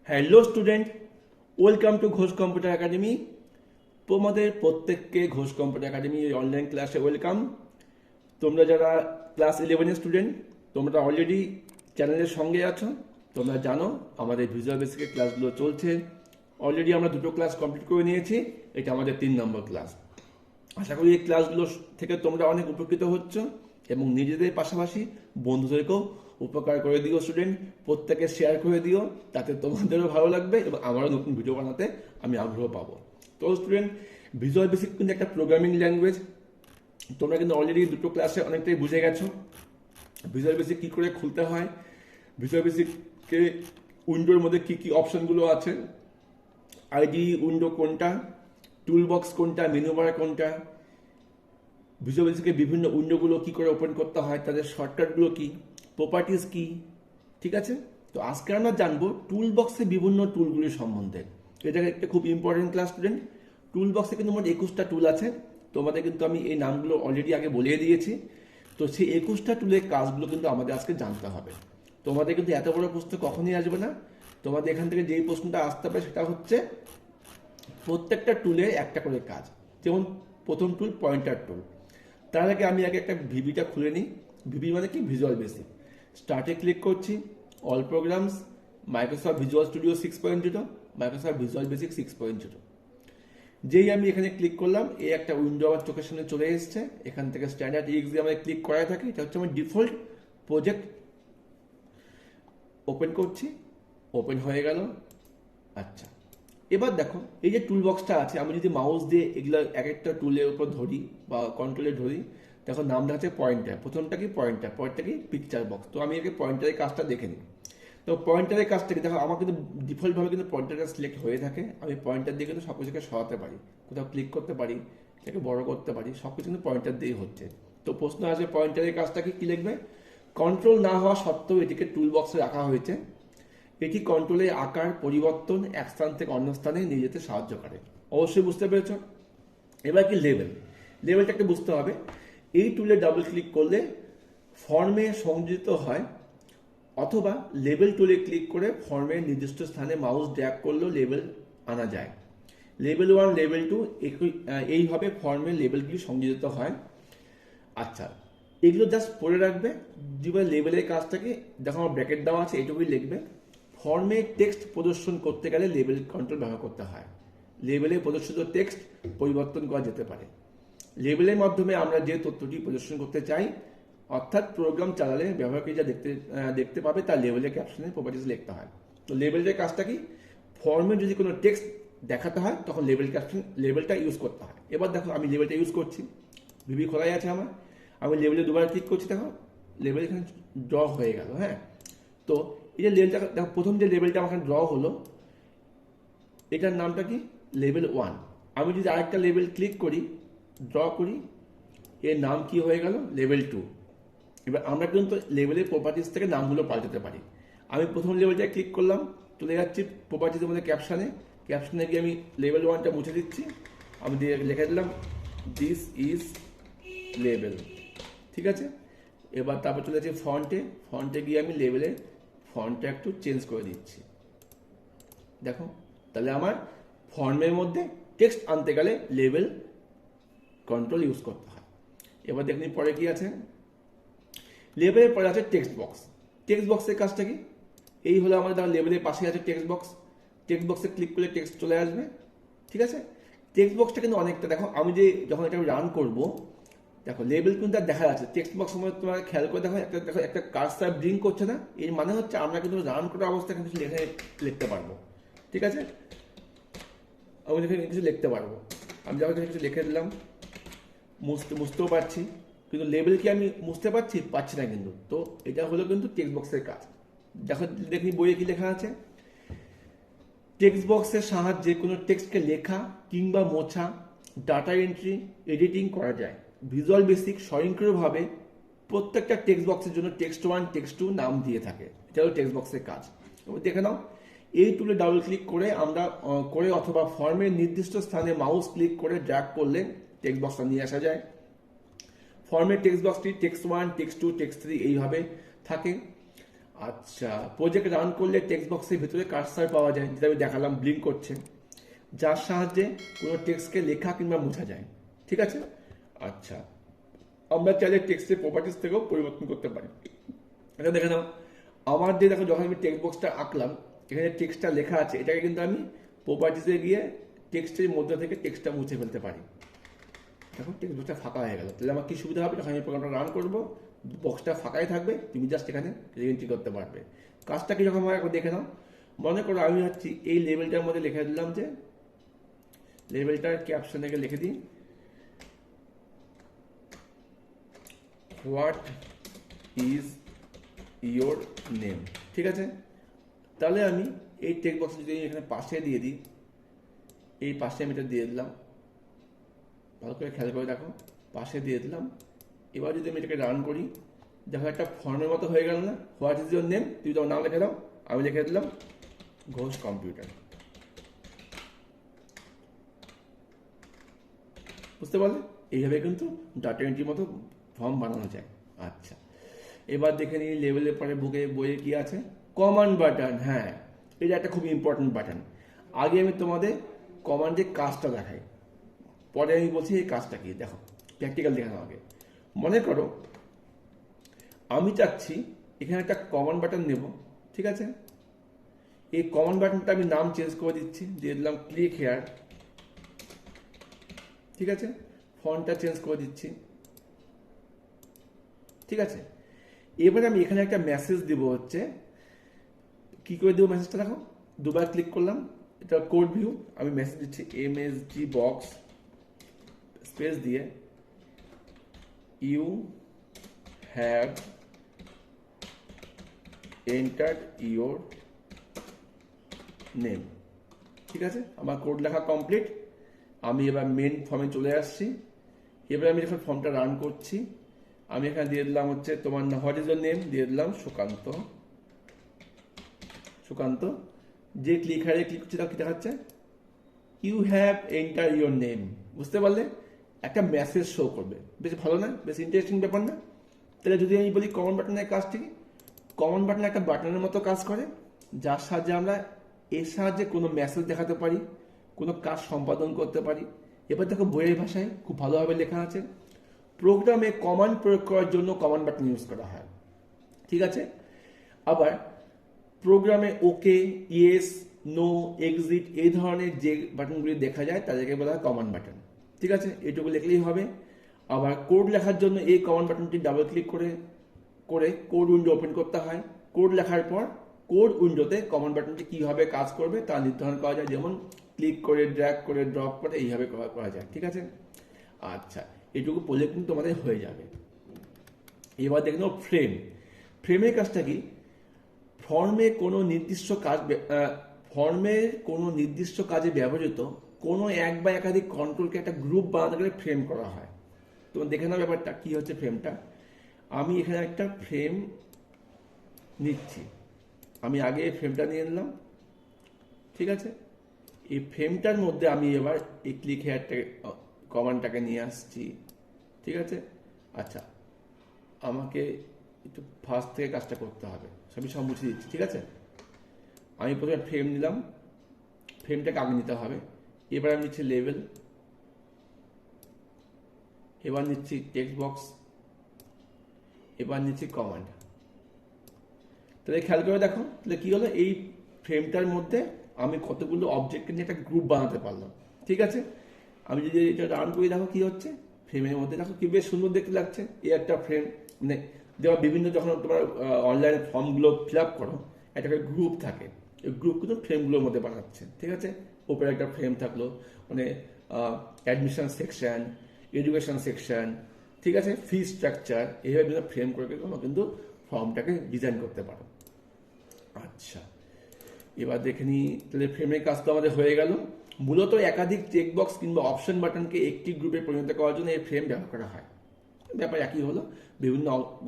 Hello student, welcome to Ghosh computer academy. তোমাদের প্রত্যেককে Ghosh computer academy online ক্লাসে ওয়েলকাম। তোমরা যারা ক্লাস 11-এর স্টুডেন্ট, তোমরা অলরেডি চ্যানেলের সঙ্গে আছো। তোমরা জানো আমাদের ভিজুয়াল বেসিকের ক্লাসগুলো চলছে। অলরেডি আমরা দুটো ক্লাস কমপ্লিট করে নিয়েছি, এটা আমাদের 3 নম্বর ক্লাস। আশা করি এই ক্লাসগুলো থেকে তোমরা অনেক উপকৃত হচ্ছ এবং নিজেদের পাশাপাশি বন্ধুদেরকেও উপকার করে দিও। স্টুডেন্ট, প্রত্যেকে শেয়ার করে দিও, তাতে তোমাদেরও ভালো লাগবে এবং আমারও নতুন ভিডিও বানাতে আমি আগ্রহ পাবো। তো স্টুডেন্ট, ভিজুয়াল বেসিক কিন্তু একটা প্রোগ্রামিং ল্যাঙ্গুয়েজ। তোমরা কিন্তু অলরেডি দুটো ক্লাসে অনেকটাই বুঝে গেছো ভিজুয়াল বেসিক কী করে খুলতে হয়, ভিজুয়াল বেসিকে উইন্ডোর মধ্যে কী কী অপশনগুলো আছে, আইডি উইন্ডো কোনটা, টুল বক্স কোনটা, মেনু বার কোনটা, ভিজুয়াল বেসিকের বিভিন্ন উইন্ডোগুলো কী করে ওপেন করতে হয়, তাদের শর্টকাটগুলো কী, প্রপার্টিস কী। ঠিক আছে, তো আজকে আমরা জানবো টুল বক্সে বিভিন্ন টুলগুলির সম্বন্ধে। এটা একটা খুব ইম্পর্টেন্ট ক্লাস স্টুডেন্ট। টুল বক্সে কিন্তু মোট 21টা টুল আছে। তোমাদের কিন্তু আমি এই নামগুলো অলরেডি আগে বলিয়ে দিয়েছি। তো সেই 21টা টুলের কাজগুলো কিন্তু আমাদের আজকে জানতে হবে। তোমাদের কিন্তু এত বড় প্রশ্ন কখনই আসবে না। তোমাদের এখান থেকে যেই প্রশ্নটা আসতে হবে সেটা হচ্ছে প্রত্যেকটা টুলের একটা করে কাজ। যেমন প্রথম টুল পয়েন্টার টুল। তার আগে আমি একটা ভিবিটা খুলে নিই। ভিবি মানে কি? Visual Basic. স্টার্টে ক্লিক করছি, all programs, Microsoft Visual Studio 6.0, Microsoft Visual Basic 6.0। যেই আমি এখানে ক্লিক করলাম, এই একটা উইন্ডো আমার চোখের সামনে চলে এসেছে। এখান থেকে স্ট্যান্ডার্ড এক্স দিয়ে আমাদের ক্লিক করাই থাকে। এটা হচ্ছে আমার ডিফল্ট প্রজেক্ট। ওপেন করছি, ওপেন হয়ে গেল। আচ্ছা, এবার দেখো এই যে টুল বক্সটা আছে, আমি যদি মাউস দিয়ে এগুলো এক একটা টুলের উপর ধরি বা কন্ট্রোলে ধরি, দেখো নাম দেখাচ্ছে পয়েন্টার। প্রথমটা কি? পয়েন্টার। পরেরটা কি? Picture box. তো আমি আগে পয়েন্টারের কাজটা দেখে নিই। তো পয়েন্টারের কাজটা কি? দেখো আমার কিন্তু ডিফল্টভাবে কিন্তু পয়েন্টারটা সিলেক্ট হয়ে থাকে। আমি পয়েন্টার দিয়ে কিন্তু সব কিছুকে সরাতে পারি, কোথাও ক্লিক করতে পারি, এটাকে বড় করতে পারি, সব কিছু কিন্তু পয়েন্টার দিয়েই হচ্ছে। তো প্রশ্ন আছে পয়েন্টারের কাজটা কি লিখবে? কন্ট্রোল না হওয়া সত্ত্বেও এটিকে টুল বক্সে রাখা হয়েছে। এটি কন্ট্রোলের আকার পরিবর্তন এক স্থান থেকে অন্য স্থানে নিয়ে যেতে সাহায্য করে। অবশ্যই বুঝতে পেরেছ। এবার কি? লেভেল। লেভেলটাকে বুঝতে হবে। এই টুলে ডাবল ক্লিক করলে ফর্মে সংযোজিত হয়, অথবা লেবেল টুলে ক্লিক করে ফর্মের নির্দিষ্ট স্থানে মাউস ড্র্যাগ করলেও লেবেল আনা যায়। লেবেল 1, লেবেল 2 এইভাবে ফর্মের লেবেলগুলি সংযোজিত হয়। আচ্ছা, এগুলো জাস্ট পড়ে রাখবে। যেভাবে লেবেলের কাজটাকে দেখো আমার ব্র্যাকেট দেওয়া আছে, এইটুকুই লিখবে। ফর্মে টেক্সট প্রদর্শন করতে গেলে লেবেল কন্ট্রোল ব্যবহার করতে হয়। লেবেলে প্রদর্শিত টেক্সট পরিবর্তন করা যেতে পারে। লেবেলের মাধ্যমে আমরা যে তথ্যটি প্রদর্শন করতে চাই, অর্থাৎ প্রোগ্রাম চালালে ব্যবহারকারী যা দেখতে পাবে তার লেবেলের ক্যাপশনে প্রপার্টিজ লিখতে হয়। তো লেবেলের কাজটা কি? ফর্মে যদি কোনো টেক্সট দেখাতে হয় তখন লেবেলটা ইউজ করতে হয়। এবার দেখো আমি লেবেলটা ইউজ করছি। ভিবি খোলাই আছে আমার। আমি লেবেলে দুবার ক্লিক করছি, দেখো লেবেল এখানে ড্র হয়ে গেল। হ্যাঁ, তো এই যে লেবেলটা দেখো, প্রথম যে লেবেলটা আমার ড্র হলো, এটার নামটা কি? লেবেল 1। আমি যদি আরেকটা লেবেল ক্লিক করি, ড্র করি, এর নাম কি হয়ে গেল? লেবেল 2। এবার আমরা কিন্তু লেবেলের প্রপার্টিস থেকে নামগুলো পাল্টাতে পারি। আমি প্রথম লেবেলটা ক্লিক করলাম, চলে যাচ্ছি প্রপার্টিসের মধ্যে ক্যাপশনে গিয়ে আমি লেবেল 1টা মুছে দিচ্ছি। আমি দিয়ে লিখে দিলাম দিস ইজ লেবেল। ঠিক আছে, এবার তারপর চলে যাচ্ছি ফন্টে গিয়ে আমি লেবেলের ফন্টটা একটু চেঞ্জ করে দিচ্ছি। দেখো, তাহলে আমার ফর্মের মধ্যে টেক্সট আনতে গেলে লেবেল কন্ট্রোল ইউজ করতে হয়। এবার দেখুন পরে কি আছে। লেবেলের পরে আছে টেক্সট বক্স। টেক্সট বক্সের কাজটা কি? এই হলো আমাদের লেবেলের পাশে আছে টেক্সট বক্স। টেক্সট বক্সে ক্লিক করলে টেক্সট চলে আসবে। ঠিক আছে, টেক্সট বক্সটা কিন্তু অনেকটা, দেখো আমি যে যখন এটা রান করব, দেখো লেবেল কিন্তু আর দেখা যাচ্ছে। টেক্সট বক্স সময় তোমার খেয়াল করে দেখো একটা কার্সার ব্লিঙ্ক করছে না? এর মানে হচ্ছে আমরা কিন্তু রান করা অবস্থায় কিছু লিখতে পারবো। ঠিক আছে, আমি এখানে কিছু লিখতে পারবো। আমি যখন কিছু লিখে দিলাম, মুছতেও পারছি, কিন্তু লেবেল কি আমি মুছতে পারছি না কিন্তু। তো এটা হলো কিন্তু টেক্সট বক্সের কাজ। দেখি বইয়ে কি লেখা আছে। টেক্সট বক্সের সাহায্যে কোনো টেক্সটকে লেখা কিংবা মোছা, ডাটা এন্ট্রি, এডিটিং করা যায়। ভিজুয়াল বেসিক স্বয়ংক্রিয়ভাবে প্রত্যেকটা টেক্সট বক্সের জন্য টেক্সট 1, টেক্সট 2 নাম দিয়ে থাকে। এটা হলো টেক্সট বক্সের কাজ। দেখে নাও, এই টুলে ডাবল ক্লিক করে অথবা ফর্মের নির্দিষ্ট স্থানে মাউস ক্লিক করে ড্র্যাগ করলে টেক্সট বক্সটা নিয়ে আসা যায়। ফর্মের টেক্সট বক্সটি টেক্সট 1, টেক্সট 2, টেক্সট 3 এইভাবে থাকে। আচ্ছা, প্রজেক্ট রান করলে টেক্সট বক্সের ভিতরে কার্সার পাওয়া যায়, যেটা আমি দেখালাম ব্লিঙ্ক করছে, যার সাহায্যে কোনো টেক্সটকে লেখা কিংবা মোছা যায়। ঠিক আছে। আচ্ছা, আমরা চাইলে টেক্সটের প্রপার্টিস থেকেও পরিবর্তন করতে পারি। এটা দেখে নাও, আমার যে দেখো যখন আমি টেক্সট বক্সটা আঁকলাম, এখানে টেক্সটটা লেখা আছে, এটাকে কিন্তু আমি প্রপার্টিসে গিয়ে টেক্সটের মধ্যে থেকে টেক্সটটা মুছে ফেলতে পারি। দেখো টেক্সট বক্সটা ফাঁকা হয়ে গেল। তাহলে আমার কি সুবিধা হবে, যখন আমি প্রোগ্রামটা রান করবো বক্সটা ফাঁকাই থাকবে, তুমি জাস্ট এখানে এন্ট্রি করতে পারবে। কাজটা কীরকম হয় এখন দেখে নাও। মনে করো আমি হচ্ছি এই লেভেলটার মধ্যে লিখে দিলাম যে, লেভেলটার ক্যাপশনে লিখে দিই হোয়াট ইজ ইয়োর নেম। ঠিক আছে। তাহলে আমি এই টেক্সট বক্স যদি এখানে পাশে দিয়ে দিই, এই পাশে আমি এটা দিয়ে দিলাম, ভালো করে খেয়াল করে দেখো, পাশে দিয়ে দিলাম। এবার যদি আমি এটাকে রান করি, দেখো একটা ফর্মের মতো হয়ে গেল না, হোয়াট ইজ ইয়োর নেম, তুমি তোমার নাম লিখে দাও, আমি লিখে দিলাম ঘোষ কম্পিউটার। বুঝতে পারলে, এইভাবে কিন্তু ডাটা এন্ট্রির মতো ফর্ম বানানো যায়। আচ্ছা, এবার দেখে নিই লেভেলের পরে বুকে বইয়ে কি আছে, কমান্ড বাটন। হ্যাঁ, এটা একটা খুব ইম্পর্টেন্ট বাটন। আগে আমি তোমাদের কমান্ডের কাজটা দেখাই, পরে আমি বলছি এই কাজটা কি। দেখো প্র্যাকটিক্যাল দেখানো আগে। মনে করো আমি চাচ্ছি এখানে একটা কমান্ড বাটন নেব। ঠিক আছে। এই কমান্ড বাটনটা আমি নাম চেঞ্জ করে দিচ্ছি, দিয়ে দিলাম ক্লিক হেয়ার। ঠিক আছে। ফন্টটা চেঞ্জ করে দিচ্ছি। ঠিক আছে। এবারে আমি এখানে একটা মেসেজ দিব, হচ্ছে কি করে দেবো মেসেজটা, দেখো দুবার ক্লিক করলাম, এটা কোড ভিউ, আমি মেসেজ দিচ্ছি এমএসজি বক্স স্পেস দিয়ে you have entered your name. ঠিক আছে, আমার কোড লেখা কমপ্লিট। আমি এবার মেন ফর্মে চলে আসছি। এবার আমি যখন ফর্মটা রান করছি, আমি এখানে দিয়ে দিলাম হচ্ছে তোমার হোয়াট ইজ ইয়োর নেম, দিয়ে দিলাম সুকান্ত। সুকান্ত, যে ক্লিক হারে ক্লিক করছে তাও কি দেখাচ্ছে, you have enter your name. বুঝতে পারলে, একটা মেসেজ শো করবে। বেশ ভালো না, বেশ ইন্টারেস্টিং ব্যাপার না? তাহলে যদি আমি বলি কমন বাটনের কাজটি, কমন বাটন একটা বাটনের মতো কাজ করে, যার সাহায্যে আমরা এর সাহায্যে কোনো মেসেজ দেখাতে পারি, কোনো কাজ সম্পাদন করতে পারি। এবার দেখো বইয়ের ভাষায় খুব ভালোভাবে লেখা আছে, প্রোগ্রামে কমান্ড প্রয়োগ করার জন্য কমান্ড বাটন ইউজ করা হয়। ঠিক আছে। আবার প্রোগ্রামে ওকে, ইয়েস, নো, এক্সিট এই ধরনের যে বাটনগুলি দেখা যায় তাদেরকে বলা হয় কমান্ড বাটন। ঠিক আছে, এটুকু লিখলেই হবে। আবার কোড লেখার জন্য এই কমান্ড বাটনটি ডাবল ক্লিক করে করে কোড উইন্ডো ওপেন করতে হয়। কোড লেখার পর কোড উইন্ডোতে কমান্ড বাটনটি কীভাবে কাজ করবে তা নির্ধারণ করা যায়, যেমন ক্লিক করে, ড্র্যাগ করে, ড্রপ করে এইভাবে করা যায়। ঠিক আছে। আচ্ছা, এটুকু পড়লে কিন্তু তোমাদের হয়ে যাবে। এবার দেখে নাও ফ্রেম। ফ্রেমের কাজটা কি, ফর্মে কোনো নির্দিষ্ট কাজে ব্যবহৃত কোনো এক বা একাধিক কন্ট্রোলকে একটা গ্রুপ বানাতে গেলে ফ্রেম করা হয়। তোমার দেখে নাও ব্যাপারটা কি হচ্ছে ফ্রেমটা। আমি এখানে একটা ফ্রেম নিচ্ছি, আমি আগে এই ফ্রেমটা নিয়ে নিলাম। ঠিক আছে। এই ফ্রেমটার মধ্যে আমি এবার এই ক্লিক হেয়ারটাকে কমান্ডটাকে নিয়ে আসছি। ঠিক আছে। আচ্ছা, আমাকে একটু ফার্স্ট থেকে কাজটা করতে হবে, সবই সব মুছে দিচ্ছি। ঠিক আছে। আমি প্রথমে ফ্রেম নিলাম, ফ্রেমটাকে আগে নিতে হবে। এবার আমি নিচ্ছি লেভেল, এবার নিচ্ছি টেক্সট বক্স, এবার নিচ্ছি কমান্ড। তাহলে খেয়াল করে দেখো, তাহলে কি হলো, এই ফ্রেমটার মধ্যে আমি কতগুলো অবজেক্টকে নিয়ে একটা গ্রুপ বানাতে পারলাম। ঠিক আছে। আমি যদি এটা রান করি, দেখো কি হচ্ছে, ফ্রেমের মধ্যে দেখো কি বেশ সুন্দর দেখতে লাগছে। এই একটা ফ্রেম, মানে দেওয়া বিভিন্ন যখন তোমার অনলাইনে ফর্মগুলো ফিল আপ করো, একটা গ্রুপ থাকে, এই গ্রুপ কিন্তু ফ্রেমগুলোর মধ্যে বানাচ্ছে। ঠিক আছে। ওপরে একটা ফ্রেম থাকলো, মানে অ্যাডমিশন সেকশন, এডুকেশন সেকশন, ঠিক আছে, ফি স্ট্রাকচার, এইভাবে বিভিন্ন ফ্রেম করে তোমরা কিন্তু ফর্মটাকে ডিজাইন করতে পারো। আচ্ছা, এবার দেখে নিই, তাহলে ফ্রেমের কাজ তো আমাদের হয়ে গেল। মূলত একাধিক চেকবক্স কিংবা অপশন বাটনকে একটি গ্রুপে পরিণত করার জন্য এই ফ্রেম ব্যবহার করা হয়। ব্যাপার একই হলো, বিভিন্ন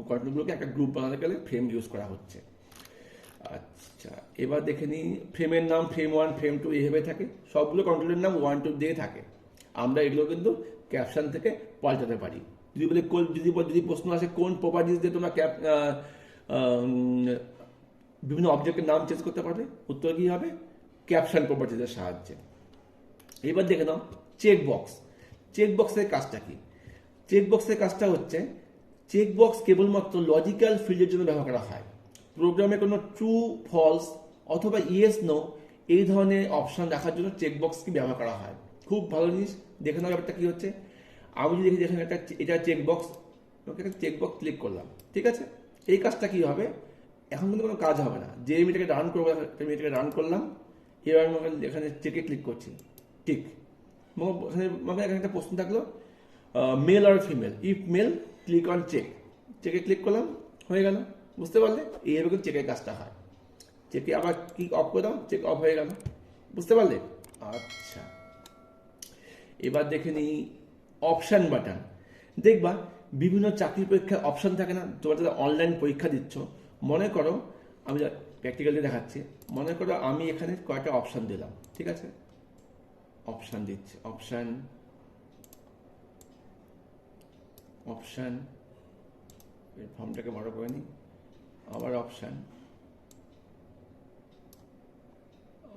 কন্ট্রোলগুলোকে একটা গ্রুপ বানাতে গেলে ফ্রেম ইউজ করা হচ্ছে। আচ্ছা, এবার দেখে নিই ফ্রেমের নাম ফ্রেম 1, ফ্রেম 2 এইভাবে থাকে। সবগুলো কন্ট্রোলের নাম 1, 2 দিয়ে থাকে। আমরা এগুলো কিন্তু ক্যাপশন থেকে পাল্টাতে পারি। যদি প্রশ্ন আসে কোন প্রপার্টিজ দিয়ে তোমরা বিভিন্ন অবজেক্টের নাম চেঞ্জ করতে পারবে। উত্তর কি হবে? ক্যাপশন প্রপার্টিজের সাহায্যে। এবার দেখে নাও চেক বক্স। চেক বক্সের কাজটা কি? চেক বক্সের কাজটা হচ্ছে, চেক বক্স কেবলমাত্র লজিক্যাল ফিল্ডের জন্য ব্যবহার করা হয়। প্রোগ্রামে কোনো ট্রু, ফলস অথবা ইয়েস নো এই ধরনের অপশন রাখার জন্য চেক বক্স কি ব্যবহার করা হয়। খুব ভালো জিনিস। দেখে নাও ব্যাপারটা কি হচ্ছে। আমি যদি দেখি এখানে এটা চেক বক্স, ওকে একটা চেক বক্স ক্লিক করলাম, ঠিক আছে। এই কাজটা কি হবে? এখন কিন্তু কোনো কাজ হবে না। যে আমি এটাকে রান করবো, আমি এটাকে রান করলাম, এবার আমি এখানে চেকে ক্লিক করছি, ঠিক। এখানে একটা প্রশ্ন থাকলো, মেল আর female, if male click on check, চেকে ক্লিক করলাম, হয়ে গেল। বুঝতে পারলে? এইভাবে কিন্তু চেকের কাজটা হয়। চেকে আবার কি অফ করে দাও, চেক অফ হয়ে গেল। বুঝতে পারলে? আচ্ছা, এবার দেখে নিই অপশান বাটন। দেখবা বিভিন্ন চাকরি পরীক্ষায় অপশান থাকে না? তোমরা যারা অনলাইন পরীক্ষা দিচ্ছ, মনে করো, আমি প্র্যাকটিক্যালি দেখাচ্ছি, মনে করো আমি এখানে কয়েকটা অপশান দিলাম, ঠিক আছে। অপশান দিচ্ছি, অপশান ফর্মটাকে বড় করে নিই, আবার অপশান,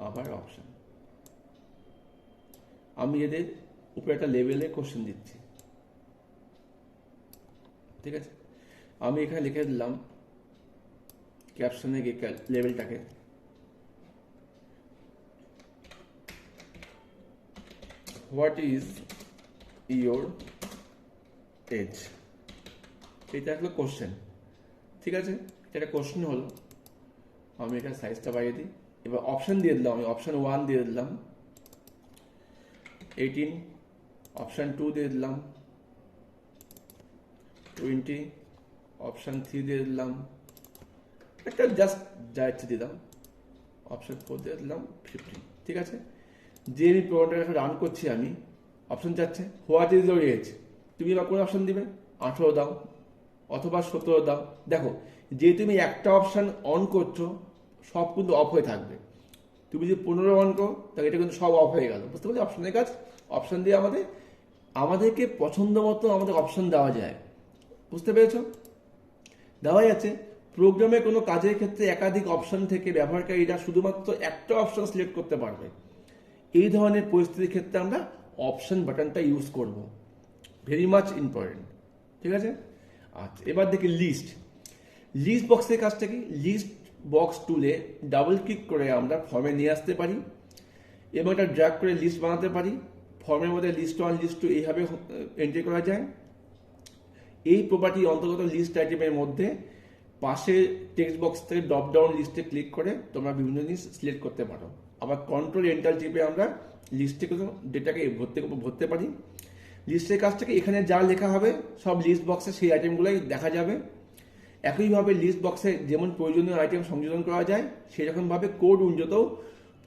আবার অপশান। আমি এদের উপরে একটা লেভেলে কোশ্চেন দিচ্ছি, ঠিক আছে। আমি এখানে লিখে দিলাম ক্যাপশনে গিয়ে লেভেলটাকে, হোয়াট ইজ ইয়োর এজ, এটা হলো কোশ্চেন, ঠিক আছে। এটা কোশ্চেন হলো। আমি এটা সাইজটা বাড়িয়ে দিই। এবার অপশান দিয়ে দিলাম, আমি অপশান 1 দিয়ে দিলাম 18, অপশান 2 দিয়ে দিলাম 20, অপশান 3 দিয়ে দিলাম একটা জাস্ট যা ইচ্ছে দিলাম, অপশান 4 দিয়ে দিলাম 15, ঠিক আছে। যে আমি প্রোগ্রামটা রান করছি, আমি অপশান চাচ্ছে হোয়াট ইজ ইয়োর এজ, তুমি এবার কোন অপশান দিবে? 18 দাও অথবা 17 দাও। দেখো, যে তুমি একটা অপশান অন করছো, সব কিন্তু অফ হয়ে থাকবে। তুমি যদি 15 অন করো, তাহলে এটা কিন্তু সব অফ হয়ে গেল। বুঝতে পারছি অপশানের কাজ? অপশান দিয়ে আমাদেরকে পছন্দ মতো আমাদের অপশান দেওয়া যায়। বুঝতে পেরেছো? দেওয়া যাচ্ছে। প্রোগ্রামে কোনো কাজের ক্ষেত্রে একাধিক অপশান থেকে ব্যবহারকারীরা শুধুমাত্র একটা অপশান সিলেক্ট করতে পারবে। এই ধরনের পরিস্থিতির ক্ষেত্রে আমরা অপশান বাটনটা ইউজ করব। ভেরি মাচ ইম্পর্টেন্ট, ঠিক আছে। আচ্ছা, এবার দেখি লিস্ট। লিস্ট বক্সের কাজটা কি? লিস্ট বক্স টুলে ডাবল ক্লিক করে আমরা ফর্মে নিয়ে আসতে পারি এবং এটা ড্র্যাগ করে লিস্ট বানাতে পারি। ফর্মের মধ্যে লিস্ট 1, লিস্ট 2 এইভাবে এন্ট্রি করা যায়। এই প্রপার্টি অন্তর্গত লিস্ট আইটেমের মধ্যে পাশে টেক্সট বক্স থেকে ড্রপ ডাউন লিস্টে ক্লিক করে তোমরা বিভিন্ন জিনিস সিলেক্ট করতে পারো। আবার কন্ট্রোল এন্টার টিপে আমরা লিস্টে ডেটাকে ভরতে পারি। লিস্টের কাছ থেকে এখানে যা লেখা হবে সব লিস্ট বক্সে সেই আইটেমগুলোই দেখা যাবে। একইভাবে লিস্ট বক্সে যেমন প্রয়োজনীয় আইটেম সংযোজন করা যায়, সেরকমভাবে কোড উইন্ডোতেও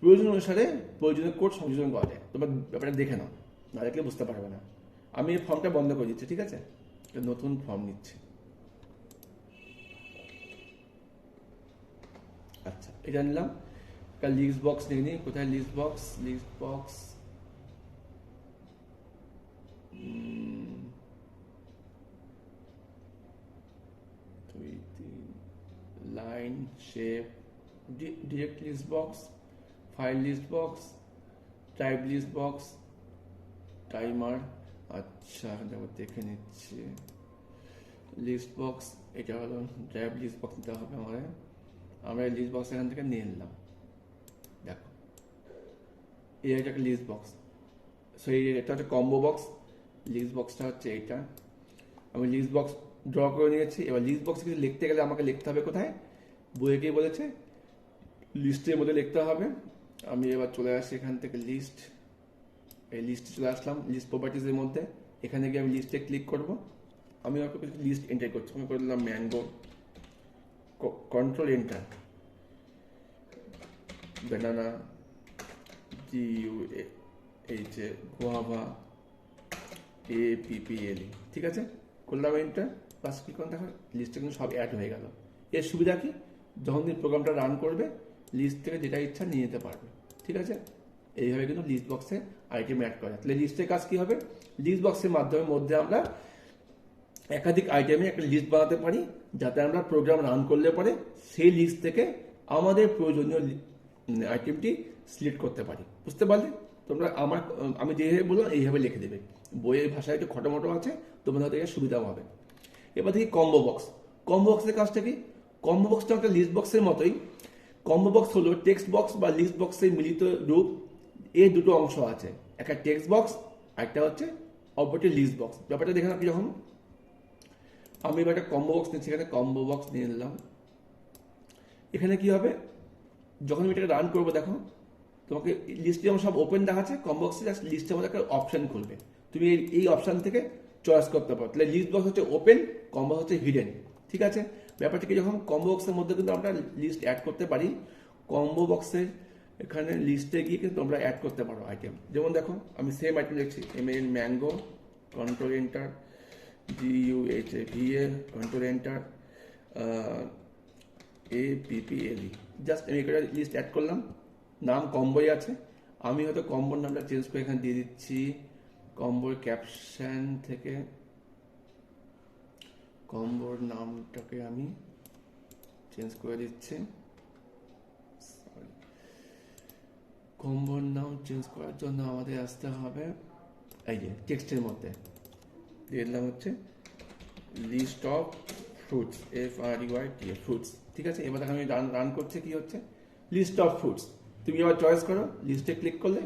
প্রয়োজন অনুসারে প্রয়োজনীয় কোড সংযোজন করা যায়। তোমরা ব্যাপারটা দেখে নাও, না দেখলে বুঝতে পারবে না। আমি এই ফর্মটা বন্ধ করে দিচ্ছি, ঠিক আছে। নতুন ফর্ম নিচ্ছি। আচ্ছা, এটা নিলাম। একটা লিস্ট বক্স নিয়ে নিই। কোথায় list box? List box line shape, direct list box, file list box, type list box, timer. আচ্ছা, দেখে নিচ্ছি। লিস্ট বক্স এটা হলো ড্রাইভ লিস্ট বক্স নিতে হবে আমাদের। আমরা এই লিস্ট বক্স এখান থেকে নিয়ে নিলাম। দেখো, এই একটা লিস্ট বক্স। সো এটা হচ্ছে কম্বো বক্স। লিস্ট বক্সটা হচ্ছে এইটা। আমি লিস্ট বক্স ড্র করে নিয়েছি। এবার লিস্ট বক্স কিছু লিখতে গেলে আমাকে লিখতে হবে কোথায়? বইয়ে গিয়ে বলেছে লিস্টের মধ্যে লিখতে হবে। আমি এবার চলে আসি এখান থেকে লিস্ট, এই লিস্টে চলে আসলাম লিস্ট প্রপার্টিজের মধ্যে। এখানে গিয়ে আমি লিস্টে ক্লিক করব। আমি লিস্ট এন্টার করছি। আমি করে দিলাম mango, control enter, banana, GUAH, guava, APPL, ঠিক আছে। করলাম এন্টার, প্লাস কি করে দেখো লিস্টে কিন্তু সব অ্যাড হয়ে গেল। এর সুবিধা কি? যখন তুমি প্রোগ্রামটা রান করবে, লিস্ট থেকে যেটা ইচ্ছা নিয়ে যেতে পারবে, ঠিক আছে। এইভাবে কিন্তু লিস্ট বক্সে আইটেম অ্যাড করা যায়। তাহলে লিস্টের কাজ কি হবে? লিস্ট বক্সের মাধ্যমে মধ্যে আমরা একাধিক আইটেমে একটা লিস্ট বানাতে পারি, যাতে আমরা প্রোগ্রাম রান করলে পরে সেই লিস্ট থেকে আমাদের প্রয়োজনীয় আইটেমটি সিলেক্ট করতে পারি। বুঝতে পারলে? তোমরা আমি যেভাবে বললাম এইভাবে লিখে দেবে। বইয়ের ভাষায় একটু খটোমটো আছে, তোমাদের হয়তো সুবিধাও হবে। এবার দেখি কম্বো বক্স। কম্বো বক্সের কাজটা কি? কম্বো বক্সটা একটা লিস্ট বক্সের মতোই। কম্বো বক্স হলো টেক্সট বক্স বা লিস্ট বক্সের মিলিত রূপ। এর দুটো অংশ আছে, একটা টেক্সট বক্স আর একটা হচ্ছে অপরটি লিস্ট বক্স। ব্যাপারটা দেখে না কিরকম। আমি এবার একটা কম্বো বক্স নিচ্ছি, এখানে কম্বো বক্স নিয়ে নিলাম। এখানে কি হবে, যখন আমি এটাকে রান করবো, দেখো তোমাকে লিস্টে যেমন সব ওপেন দেখাচ্ছে, কম্বো বক্সে জাস্ট লিস্টের মধ্যে একটা অপশন খুলবে। তুমি এই অপশন থেকে চয়েস করতে পারো। তাহলে লিস্ট বক্স হচ্ছে ওপেন, কম্বো হচ্ছে হিডেন। ঠিক আছে? ব্যাপারটা কি, যখন কম্বো বক্সের মধ্যে কিন্তু আমরা লিস্ট অ্যাড করতে পারি। কম্বো বক্সের এখানে লিস্টে গিয়ে কিন্তু তোমরা অ্যাড করতে পারো আইটেম। যেমন দেখো আমি সেম আইটেম লিখছি, MAN mango, control enter, GUHAVA, control enter, APPLE। Just আমি একটা লিস্ট অ্যাড করলাম, নাম কম্বোই আছে। আমি হয়তো কম্বোর নামটা চেঞ্জ করে এখানে দিয়ে দিচ্ছি, কম্বোর ক্যাপশন থেকে কম্বোর নামটাকে আমি চেঞ্জ করে দিচ্ছি। কম্বোর নাম চেঞ্জ করার জন্য আমাদের আসতে হবে এই যে টেক্সটের মধ্যে দিয়ে দিলাম হচ্ছে list of fruits, FRUIT fruits. ঠিক আছে? এবার আমি রান করছে, কি হচ্ছে, লিস্ট অফ ফ্রুটস। তুমি এবার চয়েস করো, লিস্টে ক্লিক করলে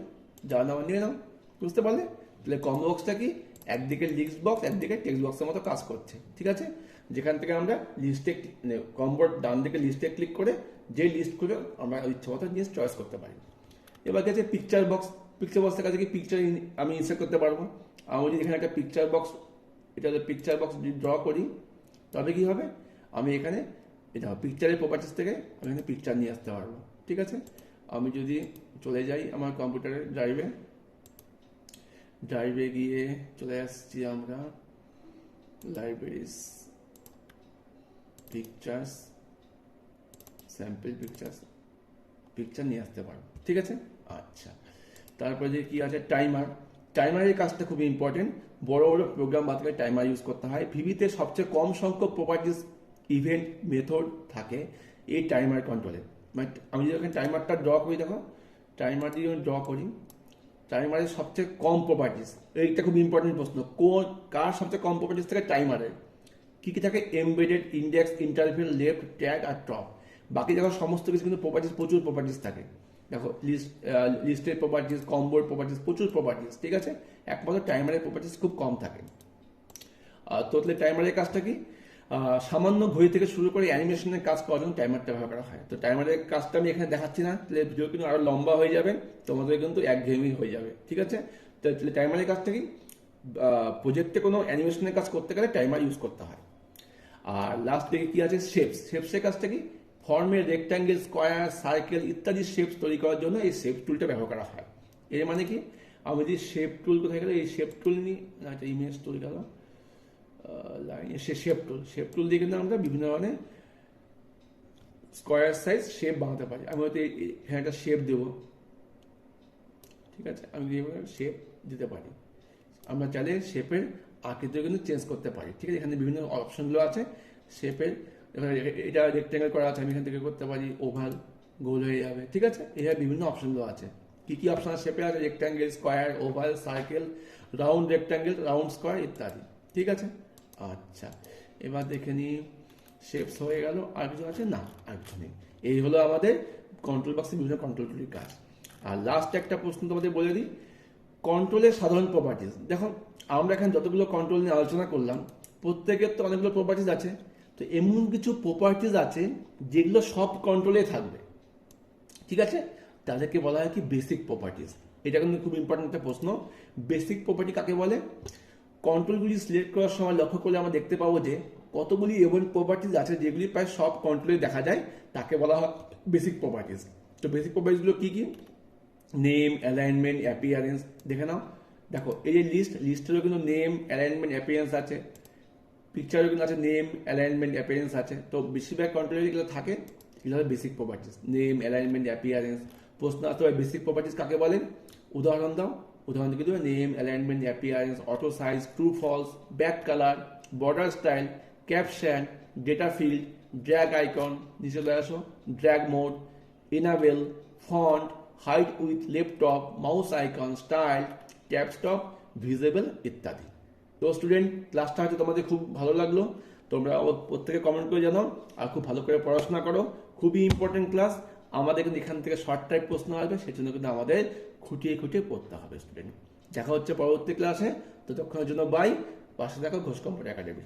যা নাম নিয়ে নাও। বুঝতে পারলে? তাহলে কম্বো বক্সটা কি, একদিকে লিস্ট বক্স একদিকে টেক্সট বক্সের মতো কাজ করছে। ঠিক আছে? যেখান থেকে আমরা লিস্টে কম্বোর ডান দিকে লিস্টে ক্লিক করে যে লিস্ট করে আমরা ইচ্ছে মতো জিনিস চয়েস করতে পারি। এবার গেছে পিকচার বক্স। পিকচার বক্সের কাছে কি পিকচার আমি ইনসার্ট করতে পারবো। আমি যদি এখানে একটা পিকচার বক্স, এটা পিকচার বক্স যদি ড্র করি, তবে কি হবে, আমি এখানে এটা পিকচারের প্রপার্টিস থেকে আমি এখানে পিকচার নিয়ে আসতে পারবো। ঠিক আছে? আমি যদি চলে যাই আমার কম্পিউটারের ড্রাইভে গিয়ে চলে আসছি আমরা লাইব্রেরিজ, পিকচার্স, স্যাম্পল পিকচার নিয়ে আসতে পারবো। ঠিক আছে? আচ্ছা, তারপরে যে কি আছে, টাইমারের কাজটা খুব ইম্পর্টেন্ট। বড় বড় প্রোগ্রাম বাদ করে টাইমার ইউজ করতে হয়। ভিভিতে সবচেয়ে কম সংখ্যক প্রপার্টিস, ইভেন্ট, মেথড থাকে এই টাইমার কন্ট্রোলে। মানে আমি যদি টাইমারটা ড্র করি, দেখো টাইমার যদি আমি ড্র করি, টাইমারের সবচেয়ে কম প্রপার্টিস, এইটা খুব ইম্পর্টেন্ট প্রশ্ন, কার সবচেয়ে কম প্রপার্টিস থাকে টাইমারের। কি কি থাকে, embedded, index, interval, left, tag আর টপ। বাকি দেখো সমস্ত কিছু কিন্তু প্রপার্টিস, প্রচুর প্রপার্টিস থাকে। দেখো লিস্টের প্রপার্টিস, কম্বোর প্রপার্টিস, প্রচুর প্রপার্টিস। ঠিক আছে? একমাত্র টাইমারের প্রপার্টিস খুব কম থাকে। তো তাহলে টাইমারের কাজটা কি, সামান্য ঘড়ি থেকে শুরু করে অ্যানিমেশনের কাজ করার জন্য টাইমারটা ব্যবহার করা হয়। তো টাইমারের কাজটা আমি এখানে দেখাচ্ছি না, তাহলে ভিডিও কিন্তু আরো লম্বা হয়ে যাবে, তোমাদের কিন্তু একঘেয়েমি হয়ে যাবে। ঠিক আছে? তাহলে টাইমারের কাজটা কি, প্রজেক্টে কোনো অ্যানিমেশনের কাজ করতে গেলে টাইমার ইউজ করতে হয়। আর লাস্ট দিকে কি আছে, শেপসের কাজটা কি, ফর্মের রেক্ট্যাঙ্গেল, স্কোয়ার, সার্কেল ইত্যাদি শেপস তৈরি করার জন্য এই শেপ টুলটা ব্যবহার করা হয়। এর মানে কি, আমি যদি শেপ টুল কোথায় গেলে, এই শেপ টুল নিই, একটা ইমেজ টুল গেল, শেপ টুল দিয়ে কিন্তু আমরা বিভিন্ন ধরনের স্কোয়ার সাইজ শেপ বানাতে পারি। আমি হয়তো এখানে একটা শেপ দেবো। ঠিক আছে? আমি শেপ দিতে পারি। আমরা চাইলে শেপের আকৃতিও কিন্তু চেঞ্জ করতে পারি। ঠিক আছে? এখানে বিভিন্ন অপশনগুলো আছে শেপের। এটা রেক্ট্যাঙ্গেল করা আছে, আমি এখান থেকে করতে পারি ওভাল, গোল হয়ে যাবে। ঠিক আছে? এখানে বিভিন্ন অপশনগুলো আছে। কি কি অপশন আছে শেপে আছে, rectangle, square, oval, circle, round rectangle, round square ইত্যাদি। ঠিক আছে? আচ্ছা, এবার দেখে নিই শেপস হয়ে গেল, আর কিছু আছে না, আর কিছু নেই। এই হলো আমাদের কন্ট্রোল বক্সে বিভিন্ন কন্ট্রোল টুলের কাজ। আর লাস্ট একটা প্রশ্ন তোমাদের বলে দিই, কন্ট্রোলের সাধারণ প্রপার্টিস। দেখো আমরা এখানে যতগুলো কন্ট্রোল নিয়ে আলোচনা করলাম, প্রত্যেকের তো অনেকগুলো প্রপার্টিস আছে। তো এমন কিছু প্রপার্টিস আছে যেগুলো সব কন্ট্রোলে থাকবে। ঠিক আছে? তাদেরকে বলা হয় কি বেসিক প্রপার্টিস। এটা কিন্তু খুব ইম্পর্টেন্ট একটা প্রশ্ন। বেসিক প্রপার্টি কাকে বলে? কন্ট্রোলগুলি সিলেক্ট করার সময় লক্ষ্য করলে আমরা দেখতে পাবো যে কতগুলি এমন প্রপার্টিস আছে যেগুলি প্রায় সব কন্ট্রোলে দেখা যায়, তাকে বলা হয় বেসিক প্রপার্টিস। তো বেসিক প্রপার্টিসগুলো কি কি, নেম, অ্যালাইনমেন্ট, অ্যাপিয়ারেন্স। দেখে নাও, দেখো এই যে লিস্টেরও কিন্তু নেম, অ্যালাইনমেন্ট, অ্যাপিয়ারেন্স আছে। পিকচারেও কিন্তু আছে নেম, অ্যালাইনমেন্ট, অ্যাপিয়ারেন্স আছে। তো বেশিরভাগ কন্ট্রোলে যেগুলো থাকে এগুলো হলো basic properties, name, alignment, appearance. প্রশ্ন আসতে হয় বেসিক প্রপার্টিস কাকে বলেন, উদাহরণ দাও। উদাহরণ দিকে দেবে name, alignment, appearance, auto size, true false, back colour, border style, caption, data field, drag icon, নিচে চলে আসো, drag mode, enable, font, hide with laptop, mouse icon, style, tab stop, visible ইত্যাদি। তো স্টুডেন্ট, ক্লাসটা হয়তো তোমাদের খুব ভালো লাগলো, তোমরা প্রত্যেকে কমেন্ট করে জানাও, আর খুব ভালো করে পড়াশোনা করো, খুবই ইম্পর্টেন্ট ক্লাস। আমাদের কিন্তু এখান থেকে শর্ট টাইপ প্রশ্ন আসবে, সেজন্য কিন্তু আমাদের খুঁটিয়ে খুঁটিয়ে পড়তে হবে স্টুডেন্ট। দেখা হচ্ছে পরবর্তী ক্লাসে, ততক্ষণের জন্য বাই। পাশে দেখো ঘোষ কম্পিউটার একাডেমি।